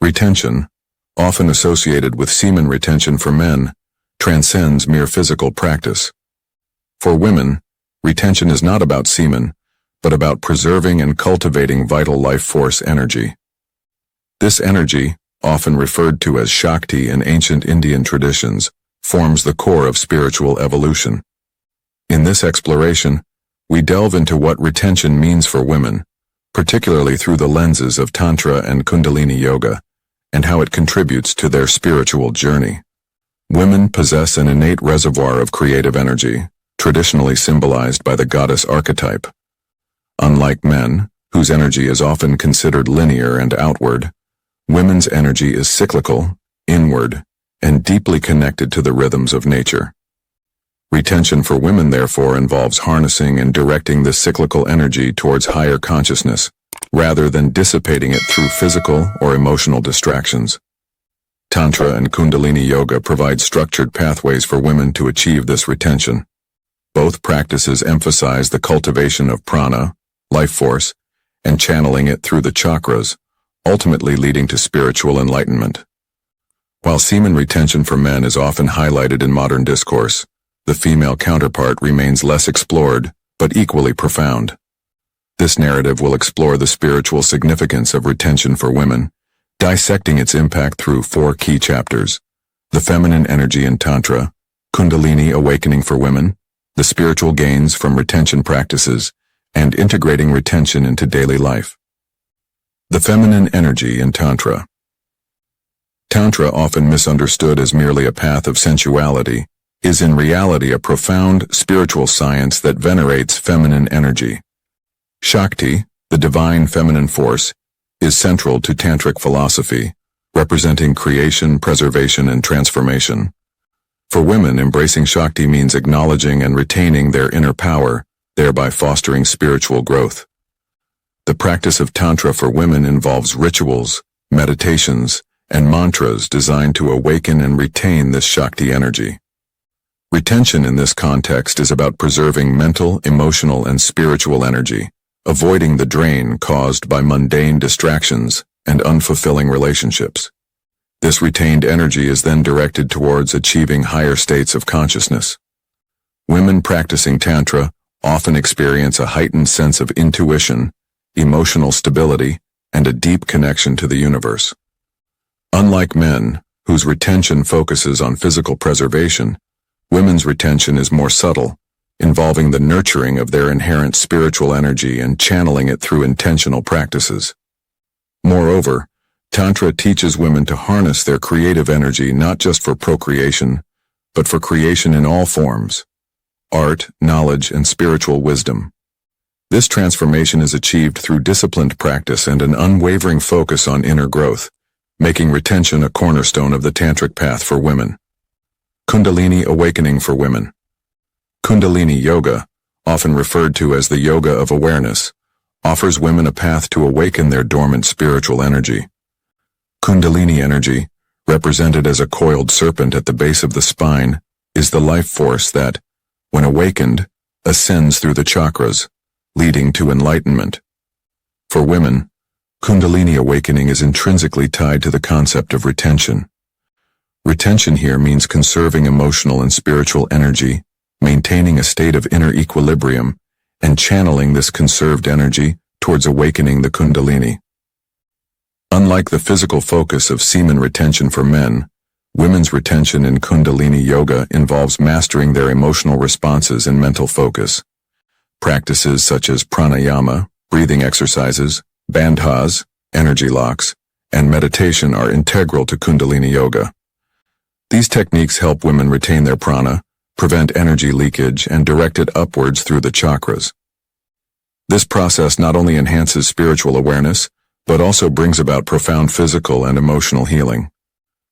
Retention, often associated with semen retention for men, transcends mere physical practice. For women, retention is not about semen, but about preserving and cultivating vital life force energy. This energy, often referred to as Shakti in ancient Indian traditions, forms the core of spiritual evolution. In this exploration, we delve into what retention means for women, particularly through the lenses of Tantra and Kundalini Yoga, and how it contributes to their spiritual journey. Women possess an innate reservoir of creative energy, traditionally symbolized by the goddess archetype. Unlike men, whose energy is often considered linear and outward, women's energy is cyclical, inward, and deeply connected to the rhythms of nature. Retention for women, therefore, involves harnessing and directing this cyclical energy towards higher consciousness, rather than dissipating it through physical or emotional distractions. Tantra and Kundalini Yoga provide structured pathways for women to achieve this retention. Both practices emphasize the cultivation of prana, life force, and channeling it through the chakras, ultimately leading to spiritual enlightenment. While semen retention for men is often highlighted in modern discourse, the female counterpart remains less explored, but equally profound. This narrative will explore the spiritual significance of retention for women, dissecting its impact through 4 key chapters: the feminine energy in Tantra, Kundalini awakening for women, the spiritual gains from retention practices, and integrating retention into daily life. The feminine energy in Tantra. Tantra, often misunderstood as merely a path of sensuality, is in reality a profound spiritual science that venerates feminine energy. Shakti, the divine feminine force, is central to tantric philosophy, representing creation, preservation, and transformation. For women, embracing Shakti means acknowledging and retaining their inner power, thereby fostering spiritual growth. The practice of Tantra for women involves rituals, meditations, and mantras designed to awaken and retain this Shakti energy. Retention in this context is about preserving mental, emotional, and spiritual energy, avoiding the drain caused by mundane distractions and unfulfilling relationships. This retained energy is then directed towards achieving higher states of consciousness. Women practicing Tantra often experience a heightened sense of intuition, emotional stability, and a deep connection to the universe. Unlike men, whose retention focuses on physical preservation, women's retention is more subtle, involving the nurturing of their inherent spiritual energy and channeling it through intentional practices. Moreover, Tantra teaches women to harness their creative energy not just for procreation, but for creation in all forms: art, knowledge, and spiritual wisdom. This transformation is achieved through disciplined practice and an unwavering focus on inner growth, making retention a cornerstone of the tantric path for women. Kundalini awakening for women. Kundalini Yoga, often referred to as the yoga of awareness, offers women a path to awaken their dormant spiritual energy. Kundalini energy, represented as a coiled serpent at the base of the spine, is the life force that, when awakened, ascends through the chakras, leading to enlightenment. For women, Kundalini awakening is intrinsically tied to the concept of retention. Retention here means conserving emotional and spiritual energy, maintaining a state of inner equilibrium, and channeling this conserved energy towards awakening the Kundalini. Unlike the physical focus of semen retention for men, women's retention in Kundalini Yoga involves mastering their emotional responses and mental focus. Practices such as pranayama, breathing exercises, bandhas, energy locks, and meditation are integral to Kundalini Yoga. These techniques help women retain their prana, prevent energy leakage, and direct it upwards through the chakras. This process not only enhances spiritual awareness, but also brings about profound physical and emotional healing.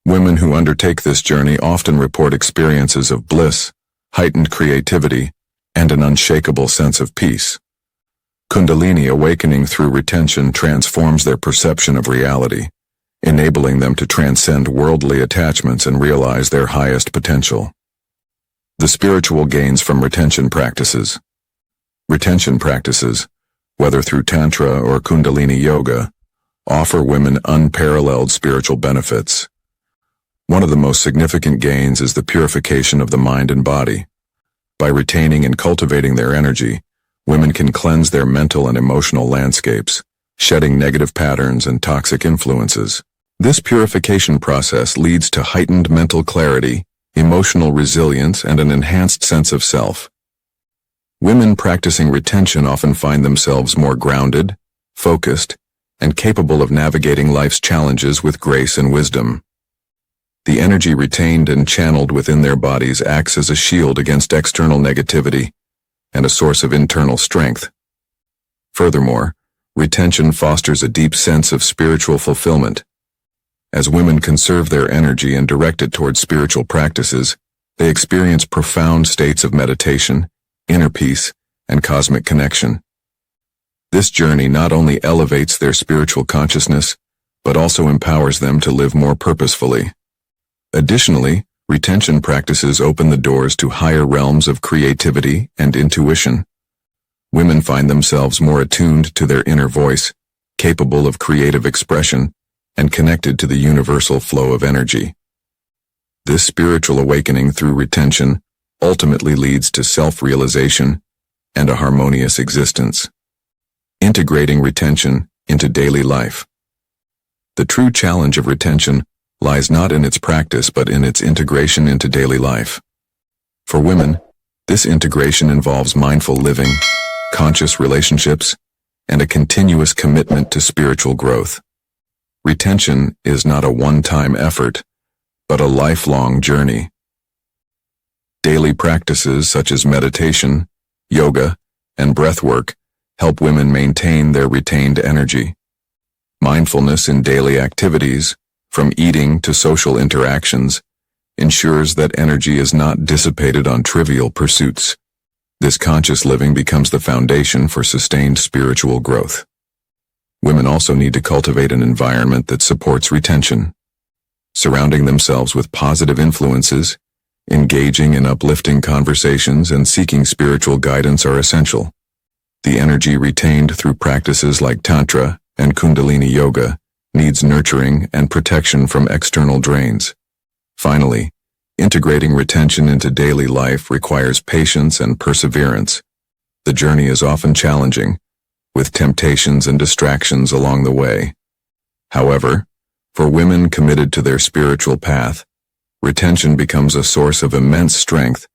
Women who undertake this journey often report experiences of bliss, heightened creativity, and an unshakable sense of peace. Kundalini awakening through retention transforms their perception of reality, enabling them to transcend worldly attachments and realize their highest potential. The spiritual gains from retention practices. Retention practices, whether through Tantra or Kundalini Yoga, offer women unparalleled spiritual benefits. One of the most significant gains is the purification of the mind and body. By retaining and cultivating their energy, women can cleanse their mental and emotional landscapes, shedding negative patterns and toxic influences. This purification process leads to heightened mental clarity, emotional resilience, and an enhanced sense of self. Women practicing retention often find themselves more grounded, focused, and capable of navigating life's challenges with grace and wisdom. The energy retained and channeled within their bodies acts as a shield against external negativity and a source of internal strength. Furthermore, retention fosters a deep sense of spiritual fulfillment. As women conserve their energy and direct it towards spiritual practices, they experience profound states of meditation, inner peace, and cosmic connection. This journey not only elevates their spiritual consciousness, but also empowers them to live more purposefully. Additionally, retention practices open the doors to higher realms of creativity and intuition. Women find themselves more attuned to their inner voice, capable of creative expression, and connected to the universal flow of energy. This spiritual awakening through retention ultimately leads to self-realization and a harmonious existence. Integrating retention into daily life. The true challenge of retention lies not in its practice but in its integration into daily life. For women, this integration involves mindful living, conscious relationships, and a continuous commitment to spiritual growth. Retention is not a one-time effort, but a lifelong journey. Daily practices such as meditation, yoga, and breathwork help women maintain their retained energy. Mindfulness in daily activities, from eating to social interactions, ensures that energy is not dissipated on trivial pursuits. This conscious living becomes the foundation for sustained spiritual growth. Women also need to cultivate an environment that supports retention. Surrounding themselves with positive influences, engaging in uplifting conversations, and seeking spiritual guidance are essential. The energy retained through practices like Tantra and Kundalini Yoga needs nurturing and protection from external drains. Finally, integrating retention into daily life requires patience and perseverance. The journey is often challenging, with temptations and distractions along the way. However, for women committed to their spiritual path, retention becomes a source of immense strength,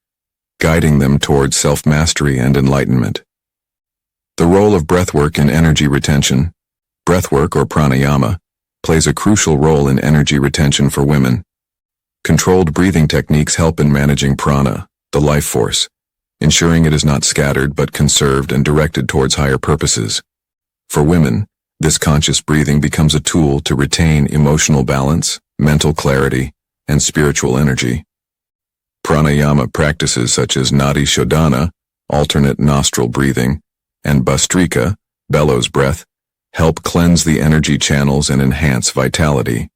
guiding them towards self-mastery and enlightenment. The role of breathwork in energy retention. Breathwork, or pranayama, plays a crucial role in energy retention for women. Controlled breathing techniques help in managing prana, the life force, ensuring it is not scattered but conserved and directed towards higher purposes. For women, this conscious breathing becomes a tool to retain emotional balance, mental clarity, and spiritual energy. Pranayama practices such as nadi shodhana, alternate nostril breathing, and bhastrika, bellows breath, help cleanse the energy channels and enhance vitality.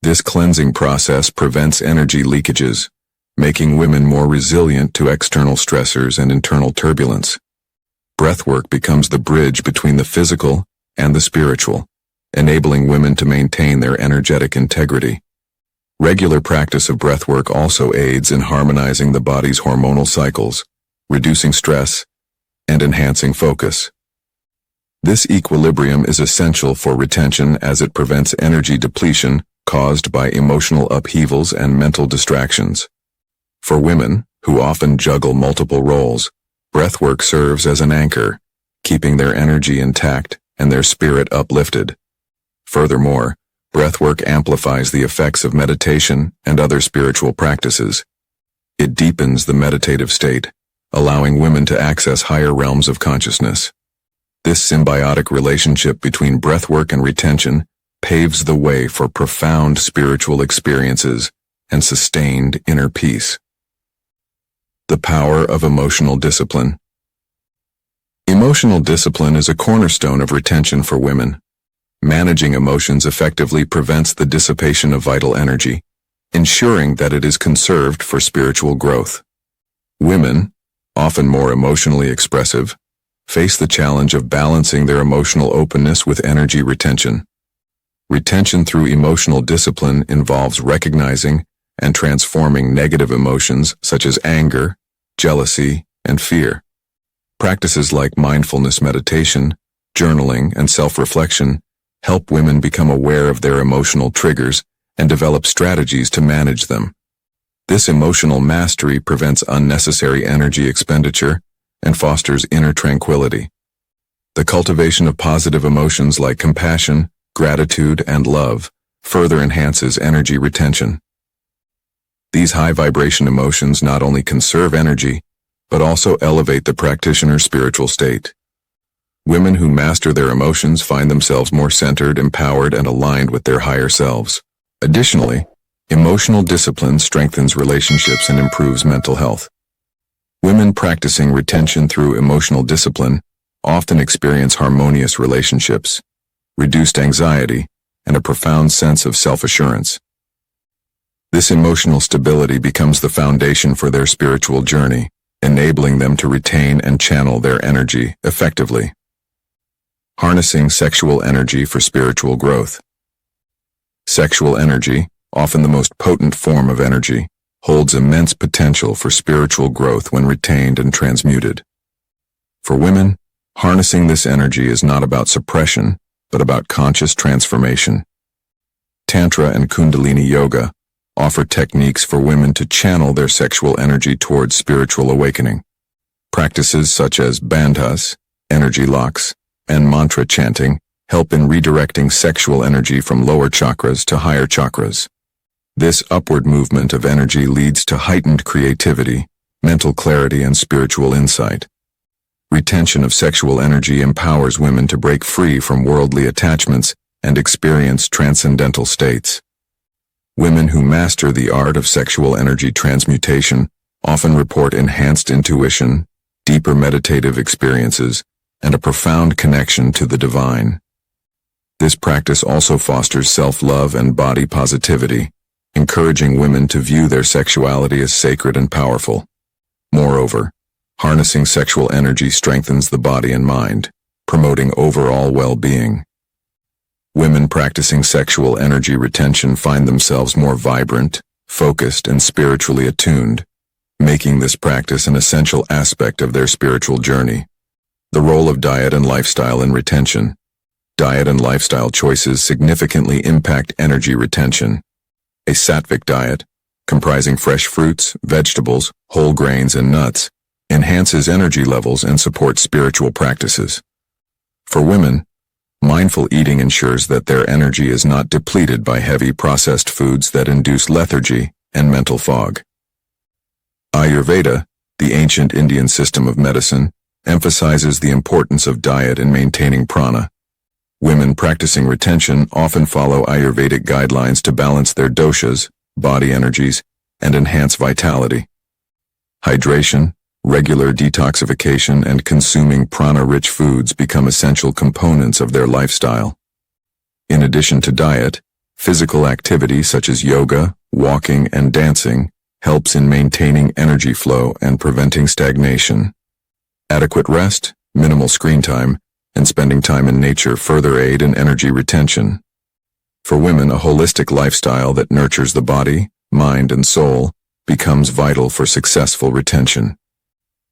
This cleansing process prevents energy leakages, making women more resilient to external stressors and internal turbulence. Breathwork becomes the bridge between the physical and the spiritual, enabling women to maintain their energetic integrity. Regular practice of breathwork also aids in harmonizing the body's hormonal cycles, reducing stress, and enhancing focus. This equilibrium is essential for retention as it prevents energy depletion caused by emotional upheavals and mental distractions. For women, who often juggle multiple roles, breathwork serves as an anchor, keeping their energy intact and their spirit uplifted. Furthermore, breathwork amplifies the effects of meditation and other spiritual practices. It deepens the meditative state, allowing women to access higher realms of consciousness. This symbiotic relationship between breathwork and retention paves the way for profound spiritual experiences and sustained inner peace. The power of emotional discipline. Emotional discipline is a cornerstone of retention for women. Managing emotions effectively prevents the dissipation of vital energy, ensuring that it is conserved for spiritual growth. Women, often more emotionally expressive, face the challenge of balancing their emotional openness with energy retention. Retention through emotional discipline involves recognizing and transforming negative emotions such as anger, jealousy, and fear. Practices like mindfulness meditation, journaling, and self-reflection help women become aware of their emotional triggers and develop strategies to manage them. This emotional mastery prevents unnecessary energy expenditure and fosters inner tranquility. The cultivation of positive emotions like compassion, gratitude, and love further enhances energy retention. These high-vibration emotions not only conserve energy, but also elevate the practitioner's spiritual state. Women who master their emotions find themselves more centered, empowered, and aligned with their higher selves. Additionally, emotional discipline strengthens relationships and improves mental health. Women practicing retention through emotional discipline often experience harmonious relationships, reduced anxiety, and a profound sense of self-assurance. This emotional stability becomes the foundation for their spiritual journey, enabling them to retain and channel their energy effectively. Harnessing sexual energy for spiritual growth. Sexual energy, often the most potent form of energy, holds immense potential for spiritual growth when retained and transmuted. For women, harnessing this energy is not about suppression, but about conscious transformation. Tantra and Kundalini Yoga offer techniques for women to channel their sexual energy towards spiritual awakening. Practices such as bandhas, energy locks, and mantra chanting help in redirecting sexual energy from lower chakras to higher chakras. This upward movement of energy leads to heightened creativity, mental clarity, and spiritual insight. Retention of sexual energy empowers women to break free from worldly attachments and experience transcendental states. Women who master the art of sexual energy transmutation often report enhanced intuition, deeper meditative experiences, and a profound connection to the divine. This practice also fosters self-love and body positivity, encouraging women to view their sexuality as sacred and powerful. Moreover, harnessing sexual energy strengthens the body and mind, promoting overall well-being. Women practicing sexual energy retention find themselves more vibrant, focused, and spiritually attuned, making this practice an essential aspect of their spiritual journey. The role of diet and lifestyle in retention. Diet and lifestyle choices significantly impact energy retention. A sattvic diet, comprising fresh fruits, vegetables, whole grains, and nuts, enhances energy levels and supports spiritual practices. For women, mindful eating ensures that their energy is not depleted by heavy processed foods that induce lethargy and mental fog. Ayurveda, the ancient Indian system of medicine, emphasizes the importance of diet in maintaining prana. Women practicing retention often follow Ayurvedic guidelines to balance their doshas, body energies, and enhance vitality. Hydration, regular detoxification, and consuming prana-rich foods become essential components of their lifestyle. In addition to diet, physical activity such as yoga, walking, and dancing helps in maintaining energy flow and preventing stagnation. Adequate rest, minimal screen time, and spending time in nature further aid in energy retention. For women, a holistic lifestyle that nurtures the body, mind, and soul becomes vital for successful retention.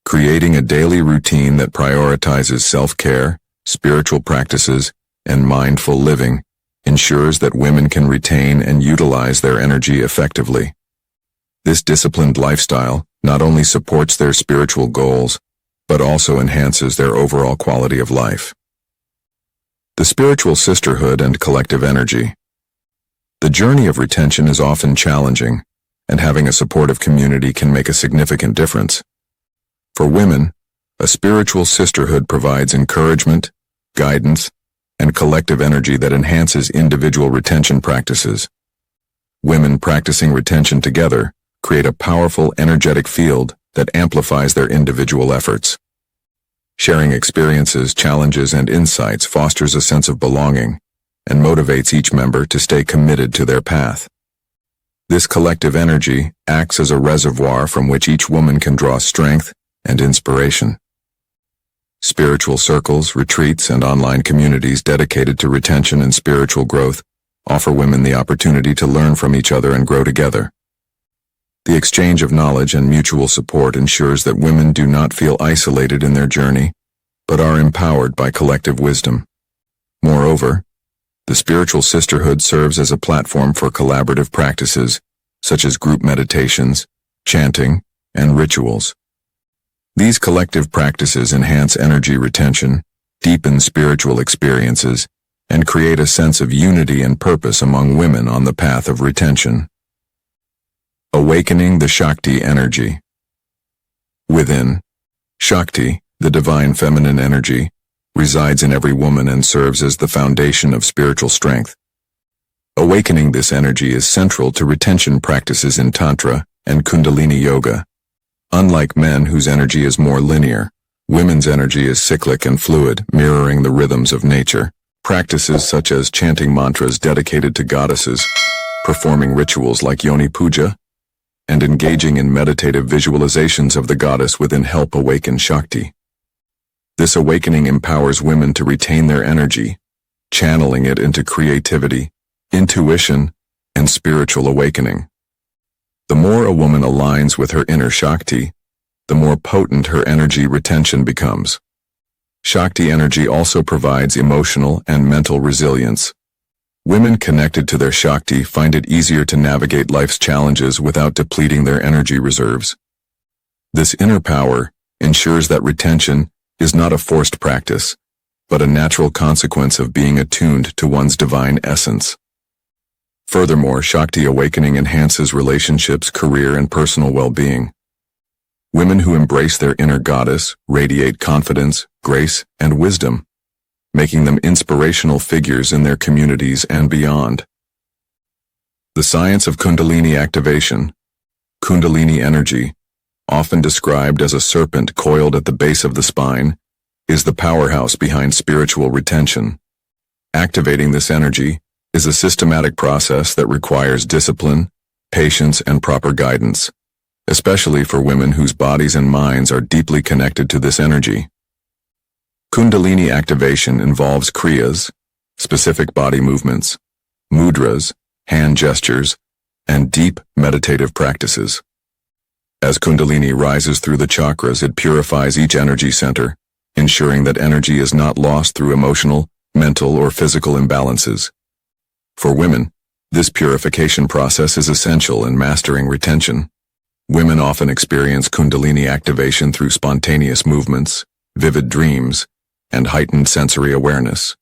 Creating a daily routine that prioritizes self-care, spiritual practices, and mindful living ensures that women can retain and utilize their energy effectively. This disciplined lifestyle not only supports their spiritual goals, but also enhances their overall quality of life. The spiritual sisterhood and collective energy. The journey of retention is often challenging, and having a supportive community can make a significant difference. For women, a spiritual sisterhood provides encouragement, guidance, and collective energy that enhances individual retention practices. Women practicing retention together create a powerful, energetic field that amplifies their individual efforts. Sharing experiences, challenges, and insights fosters a sense of belonging and motivates each member to stay committed to their path. This collective energy acts as a reservoir from which each woman can draw strength and inspiration. Spiritual circles, retreats, and online communities dedicated to retention and spiritual growth offer women the opportunity to learn from each other and grow together. The exchange of knowledge and mutual support ensures that women do not feel isolated in their journey, but are empowered by collective wisdom. Moreover, the spiritual sisterhood serves as a platform for collaborative practices, such as group meditations, chanting, and rituals. These collective practices enhance energy retention, deepen spiritual experiences, and create a sense of unity and purpose among women on the path of retention. Awakening the Shakti energy. Within, Shakti, the divine feminine energy, resides in every woman and serves as the foundation of spiritual strength. Awakening this energy is central to retention practices in Tantra and Kundalini Yoga. Unlike men whose energy is more linear, women's energy is cyclic and fluid, mirroring the rhythms of nature. Practices such as chanting mantras dedicated to goddesses, performing rituals like yoni puja, and engaging in meditative visualizations of the goddess within help awaken Shakti. This awakening empowers women to retain their energy, channeling it into creativity, intuition, and spiritual awakening. The more a woman aligns with her inner Shakti, the more potent her energy retention becomes. Shakti energy also provides emotional and mental resilience. Women connected to their Shakti find it easier to navigate life's challenges without depleting their energy reserves. This inner power ensures that retention is not a forced practice, but a natural consequence of being attuned to one's divine essence. Furthermore, Shakti awakening enhances relationships, career, and personal well-being. Women who embrace their inner goddess radiate confidence, grace, and wisdom, making them inspirational figures in their communities and beyond. The science of Kundalini activation, Kundalini energy, often described as a serpent coiled at the base of the spine, is the powerhouse behind spiritual retention. Activating this energy is a systematic process that requires discipline, patience, and proper guidance, especially for women whose bodies and minds are deeply connected to this energy. Kundalini activation involves kriyas, specific body movements, mudras, hand gestures, and deep meditative practices. As Kundalini rises through the chakras, it purifies each energy center, ensuring that energy is not lost through emotional, mental, or physical imbalances. For women, this purification process is essential in mastering retention. Women often experience Kundalini activation through spontaneous movements, vivid dreams, and heightened sensory awareness.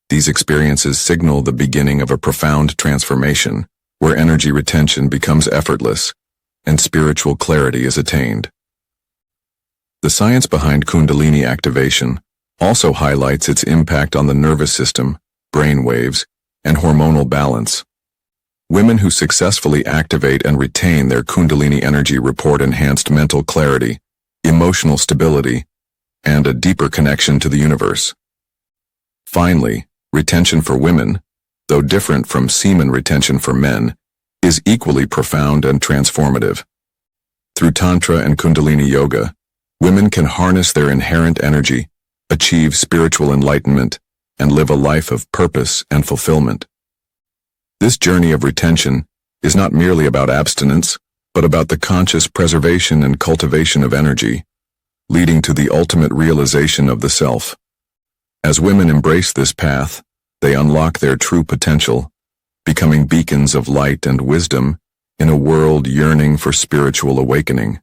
These experiences signal the beginning of a profound transformation, where energy retention becomes effortless and spiritual clarity is attained. The science behind Kundalini activation also highlights its impact on the nervous system, brain waves, and hormonal balance. Women who successfully activate and retain their Kundalini energy report enhanced mental clarity, emotional stability, and a deeper connection to the universe. Finally, retention for women, though different from semen retention for men, is equally profound and transformative. Through Tantra and Kundalini Yoga, women can harness their inherent energy, achieve spiritual enlightenment, and live a life of purpose and fulfillment. This journey of retention is not merely about abstinence, but about the conscious preservation and cultivation of energy, leading to the ultimate realization of the self. As women embrace this path, they unlock their true potential, becoming beacons of light and wisdom in a world yearning for spiritual awakening.